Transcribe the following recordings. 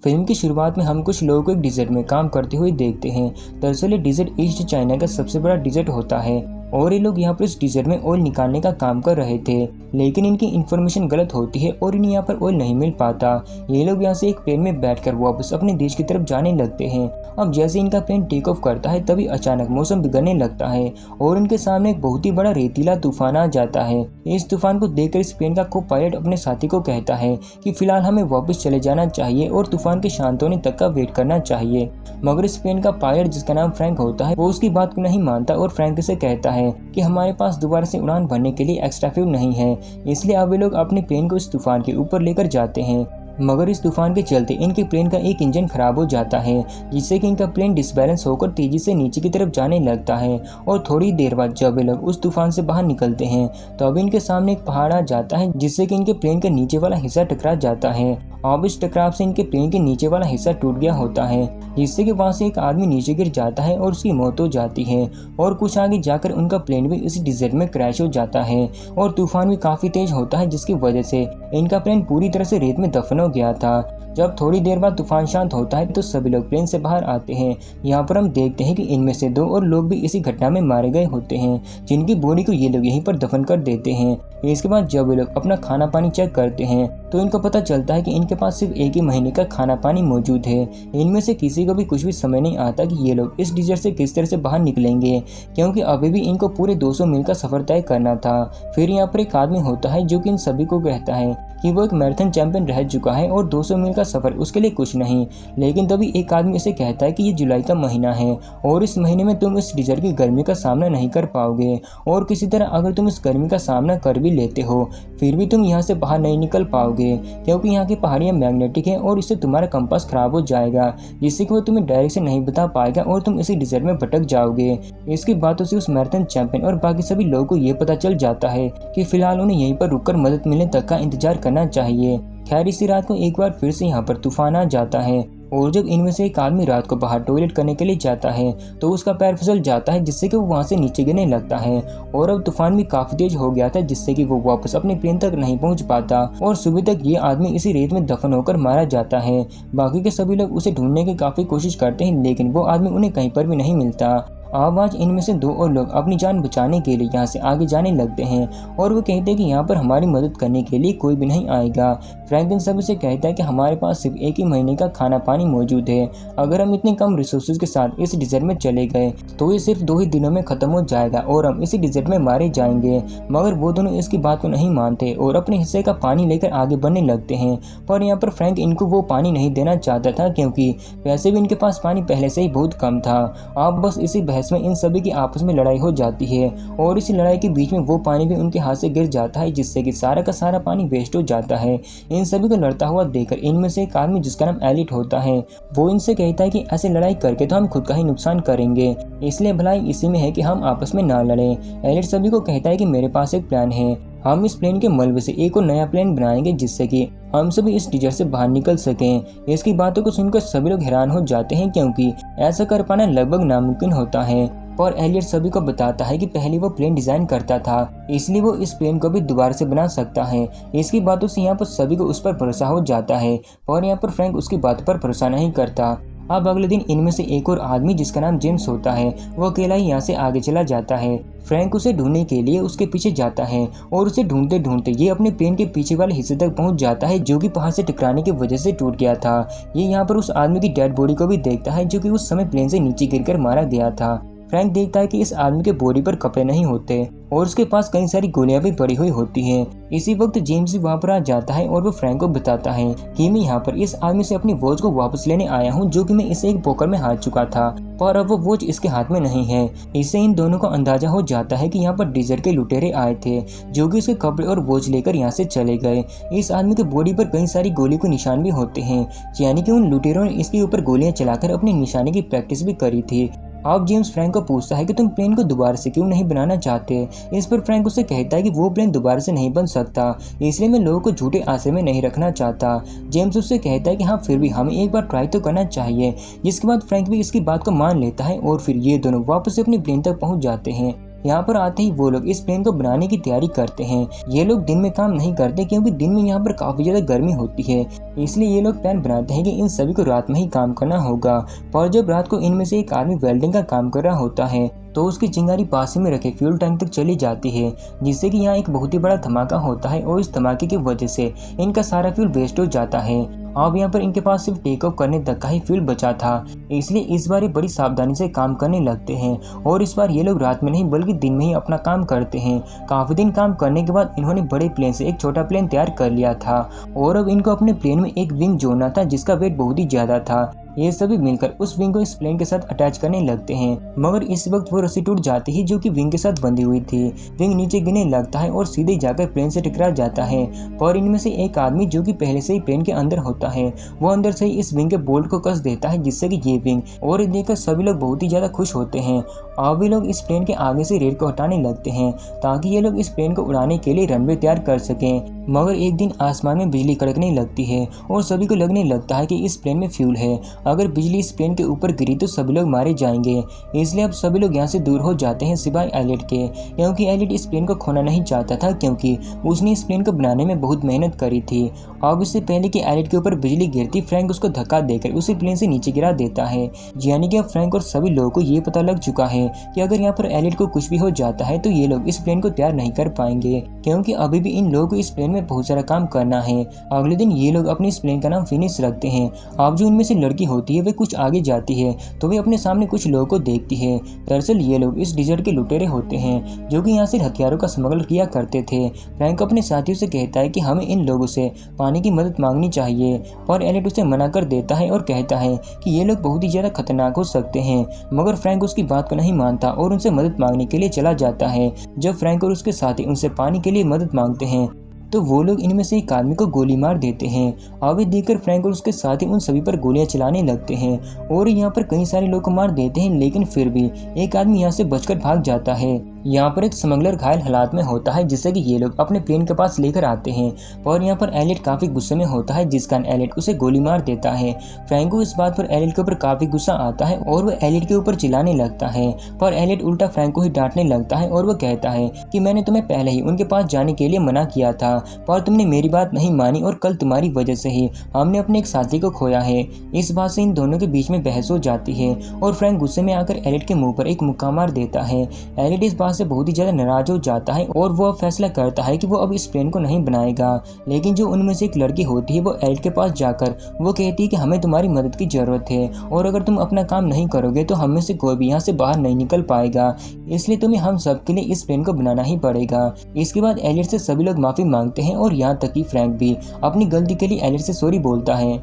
Film की शुरुआत में हम कुछ लोगों को एक डिजर्ट में काम करते हुए देखते हैं। दरअसल ये डिजर्ट ईस्ट चाइना का सबसे बड़ा डिजर्ट होता है और ये लोग यहाँ पर इस डिजर्ट में ऑयल निकालने का काम कर रहे थे, लेकिन इनकी इन्फॉर्मेशन गलत होती है और इन्हें यहाँ पर ऑयल नहीं मिल पाता। ये लोग यहाँ से एक प्लेन में बैठकर वापस अपने देश की तरफ जाने लगते हैं। अब जैसे इनका प्लेन टेक ऑफ करता है तभी अचानक मौसम बिगड़ने लगता है और उनके सामने एक बहुत ही बड़ा रेतीला तूफान आ जाता है। इस तूफान को देखकर इस प्लेन का को पायलट अपने साथी को कहता है कि फिलहाल हमें वापस चले जाना चाहिए और तूफान के शांत होने तक का वेट करना चाहिए। मगर इस प्लेन का पायलट, जिसका नाम फ्रैंक होता है, वो उसकी बात को नहीं मानता और फ्रैंक से कहता है कि हमारे पास दोबारा से उड़ान भरने के लिए एक्स्ट्रा फ्यूल नहीं है। इसलिए अब वे लोग अपने प्लेन को इस तूफान के ऊपर लेकर जाते हैं। मगर इस तूफान के चलते इनके प्लेन का एक इंजन खराब हो जाता है, जिससे कि इनका प्लेन डिसबैलेंस होकर तेजी से नीचे की तरफ जाने लगता है। और थोड़ी देर बाद जब वे लोग उस तूफान से बाहर निकलते हैं तो अब इनके सामने एक पहाड़ आ जाता है, जिससे कि इनके प्लेन का नीचे वाला हिस्सा टकरा जाता है। अब इस टकराव से इनके प्लेन के नीचे वाला हिस्सा टूट गया होता है, जिससे कि वहां से एक आदमी नीचे गिर जाता है और उसकी मौत हो जाती है। और कुछ आगे जाकर उनका प्लेन भी इस डिजर्ट में क्रैश हो जाता है और तूफान भी काफी तेज होता है, जिसकी वजह से इनका प्लेन पूरी तरह से रेत में दफन हो गया था। जब थोड़ी देर बाद तूफान शांत होता है तो सभी लोग प्लेन से बाहर आते हैं। यहाँ पर हम देखते हैं कि इनमें से 2 और लोग भी इसी घटना में मारे गए होते हैं, जिनकी बॉडी को ये लोग यहीं पर दफन कर देते हैं। इसके बाद जब वे लोग अपना खाना पानी चेक करते हैं तो इनको पता चलता है कि इनके पास सिर्फ एक ही महीने का खाना पानी मौजूद है। इनमें से किसी को भी कुछ भी समझ नहीं आता कि ये लोग इस डिजर्ट से किस तरह से बाहर निकलेंगे, क्योंकि अभी भी इनको पूरे 200 मील का सफर तय करना था। फिर यहाँ पर एक आदमी होता है जो कि इन सभी को कहता है कि वो एक मैराथन चैंपियन रह चुका है और 200 मील का सफर उसके लिए कुछ नहीं। लेकिन तभी एक आदमी इसे कहता है कि ये जुलाई का महीना है और इस महीने में तुम इस डिजर्ट की गर्मी का सामना नहीं कर पाओगे, और किसी तरह अगर तुम इस गर्मी का सामना कर भी लेते हो फिर भी तुम यहाँ से बाहर नहीं निकल पाओगे, क्योंकि यहाँ की पहाड़ियाँ मैग्नेटिक हैं और इससे तुम्हारा कंपास खराब हो जाएगा, जिससे कि वो तुम्हें डायरेक्शन नहीं बता पाएगा और तुम इसी डिजर्ट में भटक जाओगे। इसकी बातों से उस मैराथन चैंपियन और बाकी सभी लोगों को ये पता चल जाता है कि फिलहाल उन्हें यहीं पर रुककर मदद मिलने तक का इंतजार करना चाहिए। खैर इसी रात को एक बार फिर से यहाँ पर तूफान आ जाता है और जब इनमें से एक आदमी रात को बाहर टॉयलेट करने के लिए जाता है तो उसका पैर फिसल जाता है, जिससे कि वो वहां से नीचे गिरने लगता है। और अब तूफान भी काफी तेज हो गया था, जिससे कि वो वापस अपने प्लेन तक नहीं पहुंच पाता और सुबह तक ये आदमी इसी रेत में दफन होकर मारा जाता है। बाकी के सभी लोग उसे ढूंढने की काफी कोशिश करते हैं, लेकिन वो आदमी उन्हें कहीं पर भी नहीं मिलता। आज इनमें से 2 और लोग अपनी जान बचाने के लिए यहाँ से आगे जाने लगते हैं और वो कहते हैं कि यहाँ पर हमारी मदद करने के लिए कोई भी नहीं आएगा। फ्रैंक इन सभी से कहता है कि हमारे पास सिर्फ एक ही महीने का खाना पानी मौजूद है। अगर हम इतने कम रिसोर्सेज के साथ इस डिजर्ट में चले गए तो ये सिर्फ 2 ही दिनों में खत्म हो जाएगा और हम इसी डिजर्ट में मारे जाएंगे। मगर वो दोनों इसकी बात को नहीं मानते और अपने हिस्से का पानी लेकर आगे बढ़ने लगते हैं। पर यहाँ पर फ्रैंक इनको वो पानी नहीं देना चाहता था, क्योंकि वैसे भी इनके पास पानी पहले से ही बहुत कम था। अब बस इसी में इन सभी की आपस में लड़ाई हो जाती है और इसी लड़ाई के बीच में वो पानी भी उनके हाथ से गिर जाता है, जिससे कि सारा का सारा पानी वेस्ट हो जाता है। इन सभी को लड़ता हुआ देखकर इनमें से एक आदमी, जिसका नाम एलिट होता है, वो इनसे कहता है कि ऐसे लड़ाई करके तो हम खुद का ही नुकसान करेंगे, इसलिए भलाई इसी में है कि हम आपस में ना लड़ें। एलिट सभी को कहता है कि मेरे पास एक प्लान है, हम इस प्लेन के मलबे से एक और नया प्लेन बनाएंगे, जिससे कि हम सभी इस डिजर्ट से बाहर निकल सकें। इसकी बातों को सुनकर सभी लोग हैरान हो जाते हैं, क्योंकि ऐसा कर पाना लगभग नामुमकिन होता है। पर एलियट सभी को बताता है कि पहले वो प्लेन डिजाइन करता था, इसलिए वो इस प्लेन को भी दोबारा से बना सकता है। इसकी बातों से यहाँ पर सभी को उस पर भरोसा हो जाता है, और यहाँ पर फ्रैंक उसकी बात पर भरोसा नहीं करता। अब अगले दिन इनमें से एक और आदमी, जिसका नाम जेम्स होता है, वो अकेला ही यहाँ से आगे चला जाता है। फ्रैंक उसे ढूंढने के लिए उसके पीछे जाता है और उसे ढूंढते ढूंढते ये अपने प्लेन के पीछे वाले हिस्से तक पहुंच जाता है, जो कि पहाड़ से टकराने की वजह से टूट गया था। ये यहाँ पर उस आदमी की डेड बॉडी को भी देखता है, जो कि उस समय प्लेन से नीचे गिरकर मारा गया था। फ्रैंक देखता है कि इस आदमी के बॉडी पर कपड़े नहीं होते और उसके पास कई सारी गोलियां भी पड़ी हुई होती हैं। इसी वक्त जेम्स भी वहां पर आ जाता है और वो फ्रैंक को बताता है कि मैं यहाँ पर इस आदमी से अपनी वॉच को वापस लेने आया हूँ, जो कि मैं इसे एक पोकर में हार चुका था, पर अब वो वॉच इसके हाथ में नहीं है। इससे इन दोनों को अंदाजा हो जाता है कि यहाँ पर डिजर्ट के लुटेरे आए थे, जो कि उसके कपड़े और वॉच लेकर यहाँ से चले गए। इस आदमी के बॉडी पर कई सारी गोली के निशान भी होते हैं, यानी कि उन लुटेरों ने इसके ऊपर गोलियां चलाकर अपनी निशाने की प्रैक्टिस भी करी थी। अब जेम्स फ्रैंक को पूछता है कि तुम प्लेन को दोबारा से क्यों नहीं बनाना चाहते। इस पर फ्रैंक उसे कहता है कि वो प्लेन दोबारा से नहीं बन सकता, इसलिए मैं लोगों को झूठे आशे में नहीं रखना चाहता। जेम्स उससे कहता है कि हाँ, फिर भी हमें एक बार ट्राई तो करना चाहिए। जिसके बाद फ्रैंक भी इसकी बात को मान लेता है और फिर ये दोनों वापस अपने प्लेन तक पहुंच जाते हैं। यहाँ पर आते ही वो लोग इस प्लेन को बनाने की तैयारी करते हैं। ये लोग दिन में काम नहीं करते क्योंकि दिन में यहाँ पर काफी ज्यादा गर्मी होती है, इसलिए ये लोग प्लान बनाते हैं कि इन सभी को रात में ही काम करना होगा। पर जब रात को इनमें से एक आदमी वेल्डिंग का काम कर रहा होता है तो उसकी चिंगारी पास ही में रखे फ्यूल टैंक तक चली जाती है, जिससे कि यहाँ एक बहुत ही बड़ा धमाका होता है और इस धमाके की वजह से इनका सारा फ्यूल वेस्ट हो जाता है। अब यहाँ पर इनके पास सिर्फ टेक ऑफ करने तक का ही फ्यूल बचा था, इसलिए इस बार ये बड़ी सावधानी से काम करने लगते हैं और इस बार ये लोग रात में नहीं बल्कि दिन में ही अपना काम करते हैं। काफी दिन काम करने के बाद इन्होंने बड़े प्लेन से एक छोटा प्लेन तैयार कर लिया था और अब इनको अपने प्लेन में एक विंग जोड़ना था जिसका वेट बहुत ही ज्यादा था। ये सभी मिलकर उस विंग को इस प्लेन के साथ अटैच करने लगते हैं, मगर इस वक्त वो रस्सी टूट जाती है जो कि विंग के साथ बंधी हुई थी। विंग नीचे गिरने लगता है और सीधे जाकर प्लेन से टकरा जाता है। पर इनमें से एक आदमी जो कि पहले से ही प्लेन के अंदर होता है वो अंदर से ही इस विंग के बोल्ट को कस देता है, जिससे कि ये विंग और देखकर सभी लोग बहुत ही ज्यादा खुश होते हैं। अब ये लोग इस प्लेन के आगे से रेत को हटाने लगते हैं ताकि ये लोग इस प्लेन को उड़ाने के लिए रनवे तैयार कर सकें। मगर एक दिन आसमान में बिजली कड़कने लगती है और सभी को लगने लगता है कि इस प्लेन में फ्यूल है, अगर बिजली इस प्लेन के ऊपर गिरी तो सभी लोग मारे जाएंगे। इसलिए अब सभी लोग यहाँ से दूर हो जाते हैं सिवाय एलिट के, क्योंकि एलिट इस प्लेन को खोना नहीं चाहता था क्योंकि उसने इस प्लेन को बनाने में बहुत मेहनत करी थी। अब इससे पहले कि एलिट के ऊपर बिजली गिरती फ्रैंक उसको धक्का देकर उसे प्लेन से नीचे गिरा देता है। यानी कि अब फ्रैंक और सभी लोगों को ये पता लग चुका है कि अगर यहाँ पर एलिट को कुछ भी हो जाता है तो ये लोग इस प्लेन को तैयार नहीं कर पाएंगे, क्योंकि अभी भी इन लोगों को इस प्लेन में बहुत सारा काम करना है। अगले दिन ये लोग अपने इस प्लेन का नाम फिनिश रखते हैं। अब जो इनमें से लड़की होती है वे कुछ आगे जाती है तो वे अपने सामने कुछ लोगों को देखती है। दरअसल ये लोग इस डिजर्ट के लुटेरे होते हैं जो कि यहाँ से हथियारों का स्मगल किया करते थे। फ्रैंक अपने साथियों से कहता है कि हमें इन लोगों से पानी की मदद मांगनी चाहिए, पर एलिट उसे मना कर देता है और कहता है कि ये लोग बहुत ही ज्यादा खतरनाक हो सकते हैं। मगर फ्रैंक उसकी बात को नहीं मानता और उनसे मदद मांगने के लिए चला जाता है। जब फ्रैंक और उसके साथी उनसे पानी के लिए मदद मांगते हैं तो वो लोग इनमें से एक आदमी को गोली मार देते हैं। आगे देखकर फ्रैंक और उसके साथी उन सभी पर गोलियां चलाने लगते हैं और यहाँ पर कई सारे लोग को मार देते हैं, लेकिन फिर भी एक आदमी यहाँ से बचकर भाग जाता है। यहाँ पर एक स्मगलर घायल हालात में होता है जिससे कि ये लोग अपने प्लेन के पास लेकर आते हैं, और यहाँ पर एलिट काफी गुस्से में होता है जिस कारण एलिट उसे गोली मार देता है। फ्रैंक को इस बात पर एलिट के ऊपर काफी गुस्सा आता है और वह एलिट के ऊपर चिल्लाने लगता है, पर एलिट उल्टा फ्रैंक को ही डांटने लगता है और वह कहता है कि मैंने तुम्हें पहले ही उनके पास जाने के लिए मना किया था, पर तुमने मेरी बात नहीं मानी और कल तुम्हारी वजह से ही हमने अपने एक साथी को खोया है। इस बात से इन दोनों के बीच में बहस हो जाती है और फ्रैंक गुस्से में आकर एलिट के मुंह पर एक मुक्का मार देता है। एलिट इस बात से बहुत ही ज्यादा नाराज हो जाता है और वो अब फैसला करता है कि वो अब इस प्लेन को नहीं बनाएगा। लेकिन जो उनमें से एक लड़की होती है वो एलिट के पास जाकर वो कहती है कि हमें तुम्हारी मदद की जरूरत है और अगर तुम अपना काम नहीं करोगे तो हम में से कोई भी यहाँ से बाहर नहीं निकल पाएगा, इसलिए तुम्हें हम सब के लिए इस प्लेन को बनाना ही पड़ेगा। इसके बाद एलिट से सभी लोग माफी मांगते हैं और यहाँ तक कि फ्रैंक भी अपनी गलती के लिए एलिट से सॉरी बोलता है।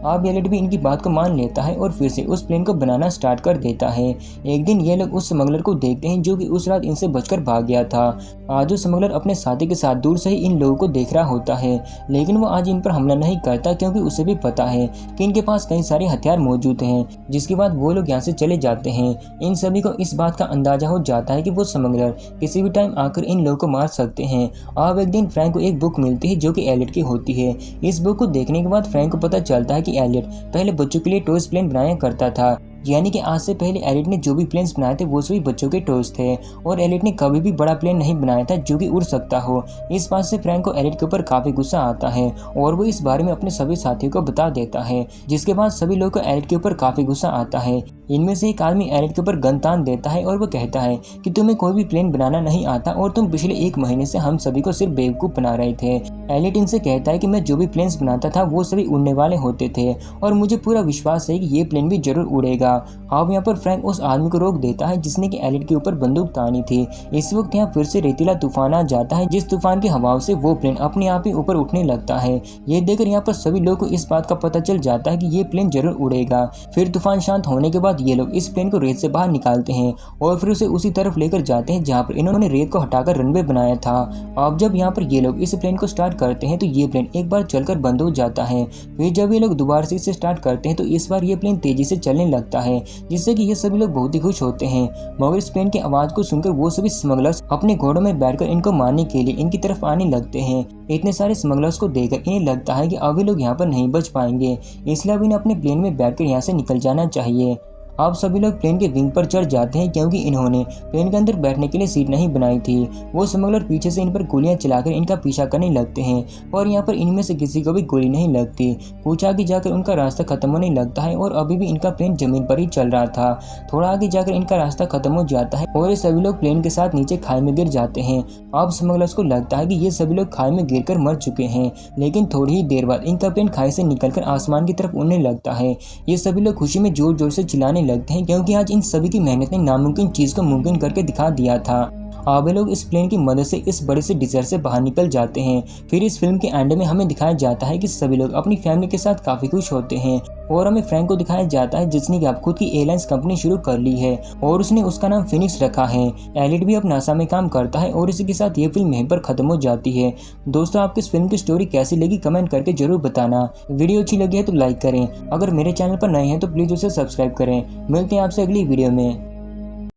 अब एलिट भी इनकी बात को मान लेता है और फिर से उस प्लेन को बनाना स्टार्ट कर देता है। एक दिन ये लोग उस स्मगलर को देखते हैं जो कि उस रात इनसे बचकर भाग गया था। आज वो स्मगलर अपने साथी के साथ दूर से ही इन लोगों को देख रहा होता है, लेकिन वो आज इन पर हमला नहीं करता क्योंकि उसे भी पता है कि इनके पास कई सारे हथियार मौजूद हैं। जिसके बाद वो लोग यहाँ से चले जाते हैं। इन सभी को इस बात का अंदाजा हो जाता है कि वो स्मगलर किसी भी टाइम आकर इन लोगों को मार सकते हैं। अब एक दिन फ्रैंक को एक बुक मिलती है जो कि एलिट की होती है। इस बुक को देखने के बाद फ्रैंक को पता चलता है कि एलिट पहले बच्चों के लिए टॉयज प्लेन बनाया करता था, यानी कि आज से पहले एलिट ने जो भी प्लेन्स बनाए थे वो सभी बच्चों के टॉयज थे और एलिट ने कभी भी बड़ा प्लेन नहीं बनाया था जो कि उड़ सकता हो। इस बात से फ्रैंक को एलिट के ऊपर काफी गुस्सा आता है और वो इस बारे में अपने सभी साथियों को बता देता है, जिसके बाद सभी लोगों को एलिट के ऊपर काफी गुस्सा आता है। इनमें से एक आदमी एलिट के ऊपर गन तान देता है और वो कहता है कि तुम्हें कोई भी प्लेन बनाना नहीं आता और तुम पिछले 1 महीने से हम सभी को सिर्फ बेवकूफ बना रहे थे। एलिट इनसे कहता है कि मैं जो भी प्लेन्स बनाता था वो सभी उड़ने वाले होते थे और मुझे पूरा विश्वास है कि ये प्लेन भी जरूर उड़ेगा। अब यहाँ पर फ्रैंक उस आदमी को रोक देता है जिसने कि एलिट के ऊपर बंदूक तानी थी। इस वक्त यहाँ फिर से रेतीला तूफान आ जाता है, जिस तूफान की हवाओं से वो प्लेन अपने आप ही ऊपर उठने लगता है। ये देखकर यहाँ पर सभी लोगों को इस बात का पता चल जाता है कि ये प्लेन जरूर उड़ेगा। फिर तूफान शांत होने के बाद ये लोग इस प्लेन को रेत से बाहर निकालते हैं और फिर उसे उसी तरफ लेकर जाते हैं जहाँ पर इन्होंने रेत को हटाकर रनवे बनाया था। अब जब यहाँ पर ये लोग इस प्लेन को स्टार्ट करते हैं तो ये प्लेन एक बार चलकर बंद हो जाता है। फिर जब ये लोग दोबारा से इसे स्टार्ट करते हैं तो इस बार ये प्लेन तेजी से चलने लगता है, जिससे कि ये सभी लोग बहुत ही खुश होते हैं। मगर इस प्लेन की आवाज को सुनकर वो सभी स्मगलर्स अपने घोड़ों में बैठकर इनको मारने के लिए इनकी तरफ आने लगते हैं। इतने सारे स्मगलर्स को देखकर इन्हें लगता है कि अब ये लोग यहाँ पर नहीं बच पाएंगे, इसलिए अब इन्हें अपने प्लेन में बैठकर यहाँ से निकल जाना चाहिए। आप सभी लोग प्लेन के विंग पर चढ़ जाते हैं क्योंकि इन्होंने प्लेन के अंदर बैठने के लिए सीट नहीं बनाई थी। वो स्मगलर पीछे से इन पर गोलियां चलाकर इनका पीछा करने लगते हैं और यहाँ पर इनमें से किसी को भी गोली नहीं लगती। कुछ आगे जाकर उनका रास्ता खत्म होने लगता है और अभी भी इनका प्लेन जमीन पर ही चल रहा था। थोड़ा आगे जाकर इनका रास्ता खत्म हो जाता है और ये सभी लोग प्लेन के साथ नीचे खाई में गिर जाते हैं। अब स्मगलर्स को लगता है कि ये सभी लोग खाई में गिरकर मर चुके हैं, लेकिन थोड़ी ही देर बाद इनका प्लेन खाई से निकलकर आसमान की तरफ उड़ने लगता है। ये सभी लोग खुशी में जोर जोर से चिल्लाने लगते हैं क्योंकि आज इन सभी की मेहनत ने नामुमकिन चीज को मुमकिन करके दिखा दिया था। अब लोग इस प्लेन की मदद से इस बड़े से डिजर्ट से बाहर निकल जाते हैं। फिर इस फिल्म के एंड में हमें दिखाया जाता है कि सभी लोग अपनी फैमिली के साथ काफी खुश होते हैं और हमें फ्रैंक को दिखाया जाता है जिसने कि अब खुद की एयरलाइंस कंपनी शुरू कर ली है और उसने उसका नाम फिनिक्स रखा है। एलिट भी अब नासा में काम करता है और इसी के साथ ये फिल्म यहीं पर खत्म हो जाती है। दोस्तों, आपको इस फिल्म की स्टोरी कैसी लगी कमेंट करके जरूर बताना। वीडियो अच्छी लगी है तो लाइक करें। अगर मेरे चैनल पर नए हैं तो प्लीज उसे सब्सक्राइब करें। मिलते हैं आपसे अगली वीडियो में।